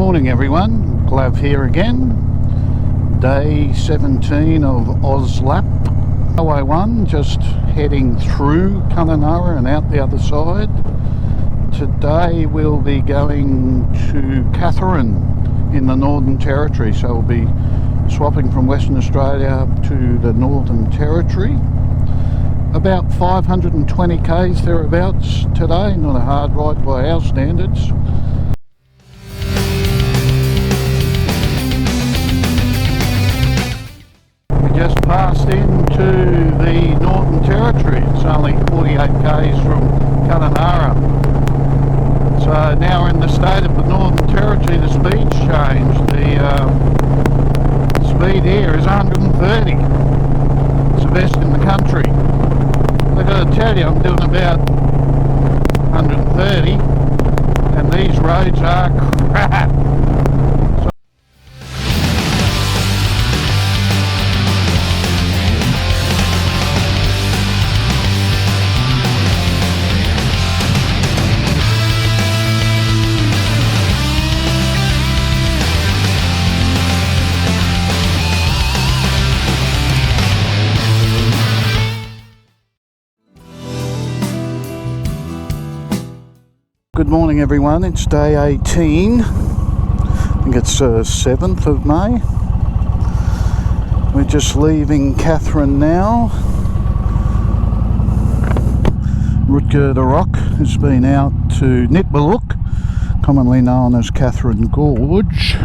morning everyone, Glav here again. Day 17 of Auzlap. Highway 1, just heading through Kununarra and out the other side. Today we'll be going to Katherine in the Northern Territory, so we'll be swapping from Western Australia to the Northern Territory. About 520 k's thereabouts today, not a hard ride by our standards. Just passed into the Northern Territory. It's only 48 k's from Kununarra. So now we're in the state of the Northern Territory. The speed's changed. The speed here is 130. It's the best in the country. I've got to tell you, I'm doing about 130 and these roads are crap. Good morning everyone, it's day 18, I think it's 7th of May. We're just leaving Katherine now. Rutger the Rock has been out to Nitbaluk, commonly known as Katherine Gorge.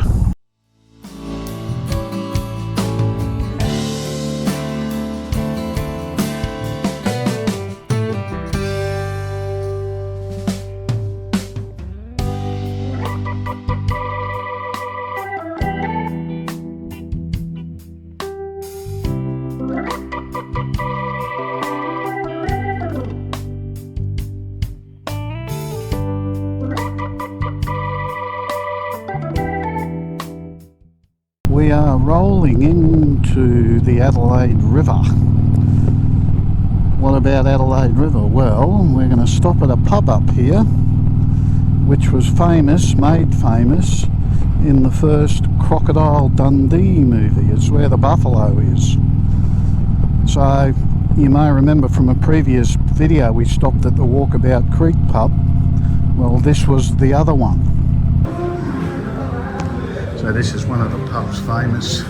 We are rolling into the Adelaide River. What about Adelaide River? Well, we're going to stop at a pub up here, which was famous, made famous, in the first Crocodile Dundee movie. It's where the buffalo is. So, you may remember from a previous video we stopped at the Walkabout Creek pub. Well, this was the other one. So this is one of the pubs famous.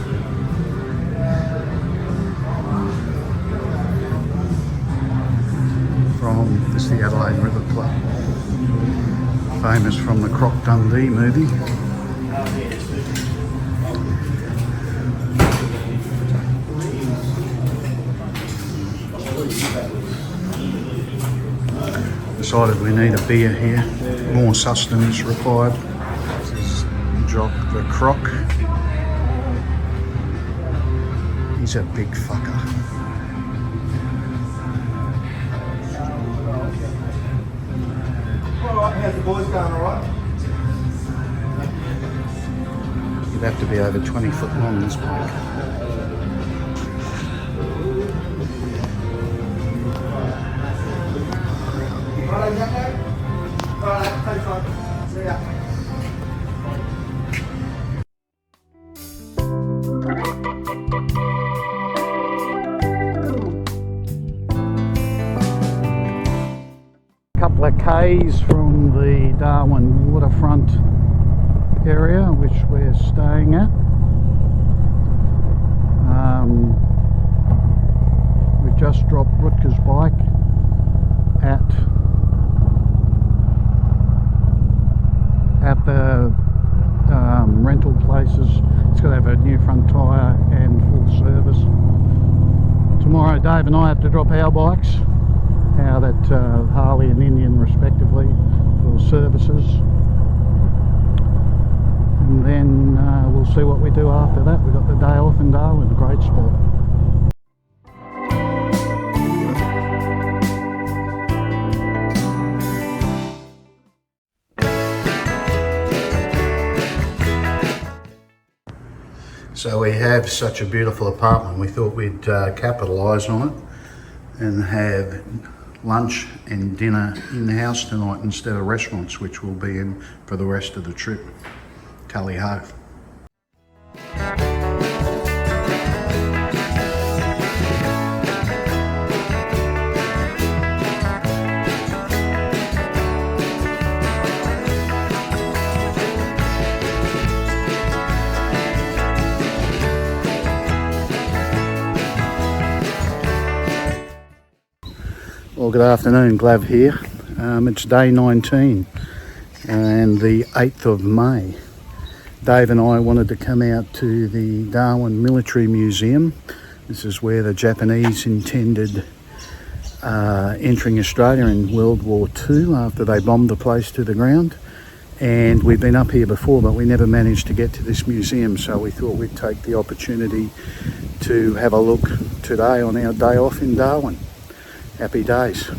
This is the Adelaide River Club. Famous from the Croc Dundee movie. Decided we need a beer here. More sustenance required. Jock the Croc. He's a big fucker. Alright, how's the boys going, alright? You'd have to be over 20 foot long, this bloke. Alright, Jacko? Alright, thanks, mate. See ya. Couple of k's from the Darwin waterfront area which we're staying at. We've just dropped Rutger's bike at the rental places. It's got to have a new front tyre and full service. Tomorrow Dave and I have to drop our bikes out at Harley and Indian respectively for services, and then we'll see what we do after that. We've got the day off in Darwin, a great spot. So we have such a beautiful apartment, we thought we'd capitalise on it and have lunch and dinner in the house tonight instead of restaurants, which we'll be in for the rest of the trip. Tally ho. Well, good afternoon, Glav here. It's day 19 and the 8th of May. Dave and I wanted to come out to the Darwin Military Museum. This is where the Japanese intended entering Australia in World War II after they bombed the place to the ground. And we've been up here before, but we never managed to get to this museum, so we thought we'd take the opportunity to have a look today on our day off in Darwin. Happy days.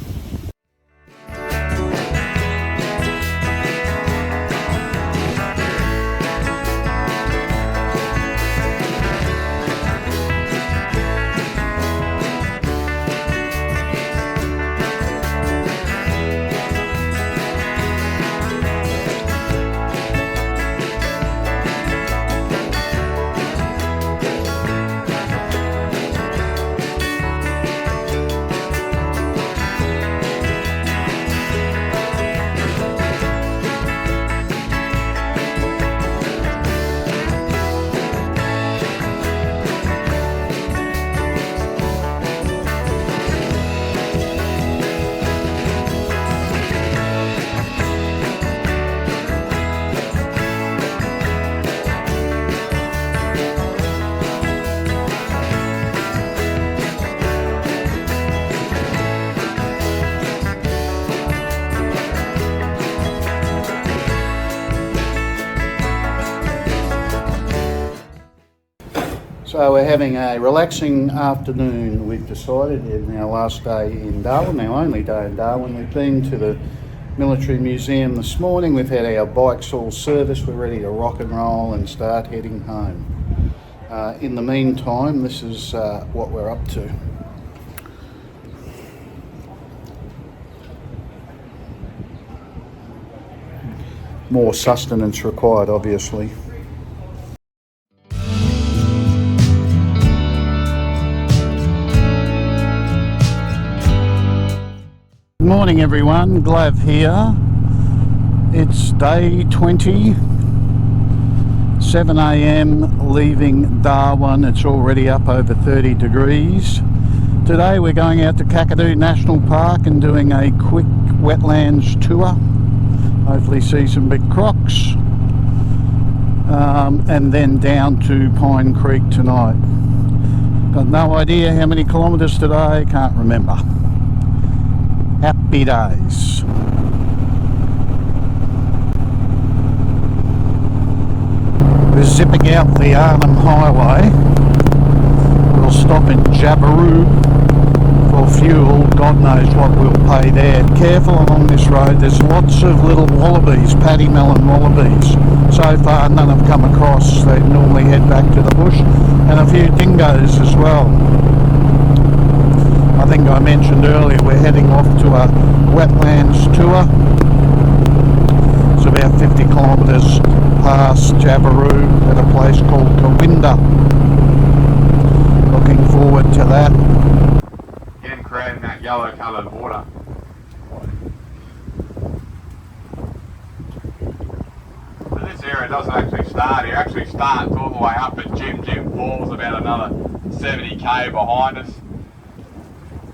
So we're having a relaxing afternoon, we've decided, in our last day in Darwin, our only day in Darwin. We've been to the Military Museum this morning, we've had our bikes all serviced, we're ready to rock and roll and start heading home. In the meantime, this is what we're up to. More sustenance required, obviously. Good morning everyone, Glav here. It's day 20, 7 a.m, leaving Darwin. It's already up over 30 degrees. Today we're going out to Kakadu National Park and doing a quick wetlands tour. Hopefully see some big crocs. And then down to Pine Creek tonight. Got no idea how many kilometres today, can't remember. Happy days. We're zipping out the Arnhem Highway. We'll stop in Jabiru for fuel. God knows what we'll pay there. Careful along this road, there's lots of little wallabies, paddy melon wallabies. So far none have come across. They normally head back to the bush, and a few dingoes as well. I think I mentioned earlier we're heading off to a wetlands tour. It's about 50 kilometres past Jabiru at a place called Kawinda. Looking forward to that. Again, creating that yellow coloured water. So this area doesn't actually start here, it actually starts all the way up at Jim Falls, about another 70k behind us.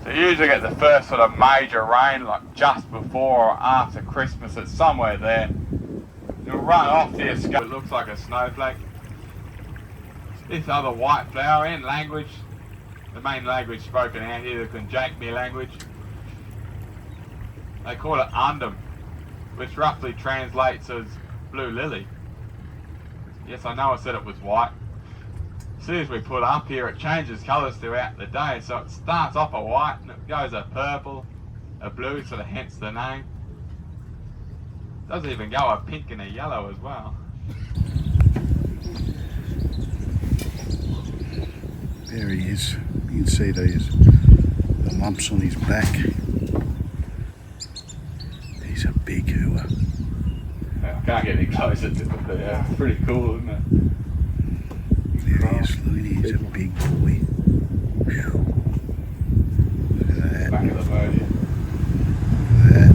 So you usually get the first sort of major rain like just before or after Christmas. It's somewhere there. You'll run off the escape. It looks like a snowflake. This other white flower in language, the main language spoken out here, the Kununarra language. They call it undum, which roughly translates as blue lily. Yes, I know I said it was white. As soon as we put up here, it changes colours throughout the day. So it starts off a white and it goes a purple, a blue, sort of hence the name. It does even go a pink and a yellow as well. There he is. You can see the lumps on his back. He's a big hooer. Yeah, Can't get any closer to it, but yeah, it's pretty cool, isn't it? There he is, Looney. He's a big boy. Whew. Look at that. Back of the boat here. Look at that.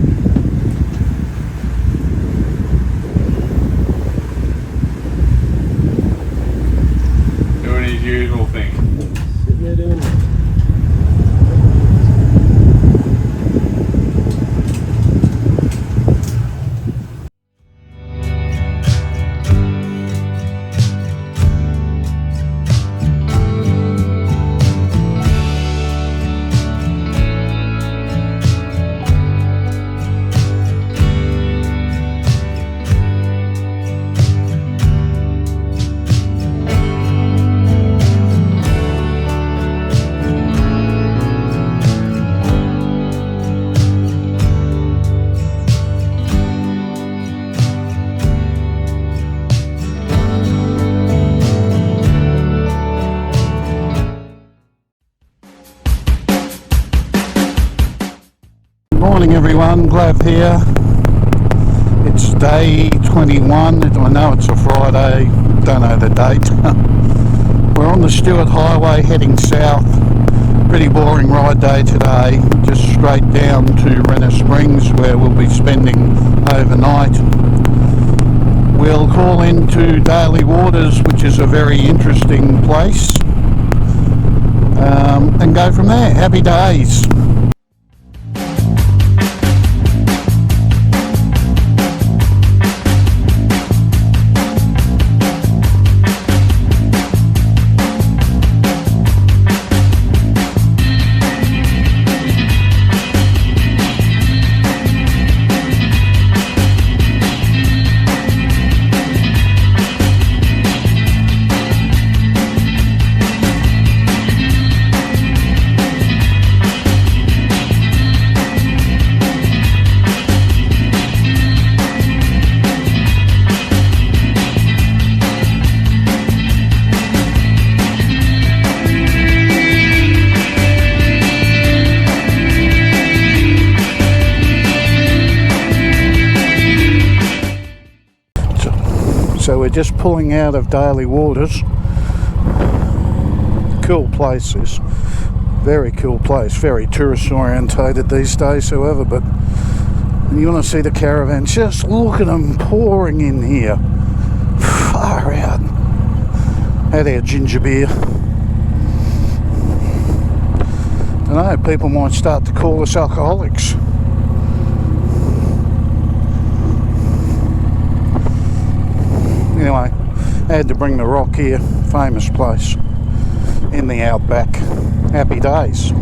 Doing his usual thing. Sitting there doing Morning everyone, Glav here. It's day 21, I know it's a Friday, don't know the date. We're on the Stewart Highway heading south. Pretty boring ride day today, just straight down to Renner Springs where we'll be spending overnight. We'll call into Daly Waters, which is a very interesting place, and go from there. Happy days. So we're just pulling out of Daly Waters. Cool place this. Very cool place. Very tourist orientated these days, however, but you want to see the caravans. Just look at them pouring in here. Far out. Had our ginger beer. I know, people might start to call us alcoholics. Anyway, I had to bring the rock here, famous place in the outback. Happy days.